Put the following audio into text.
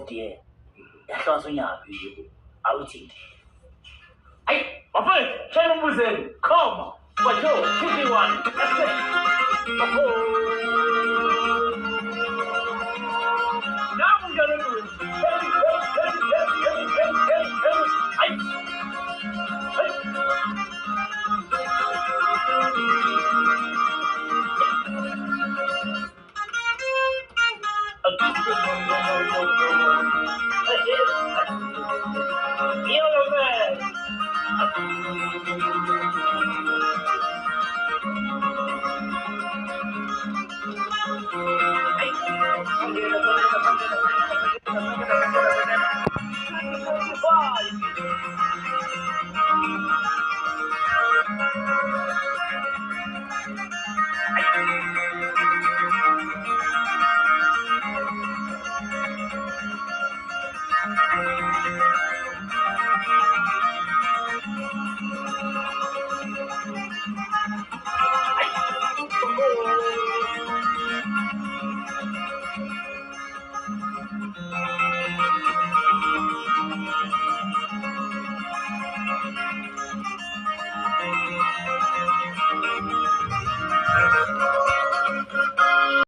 dear. That's also your out it. Hey, my friend, tell him who's in. Come, but yo, 51. That's it. Oh. Now we're gonna do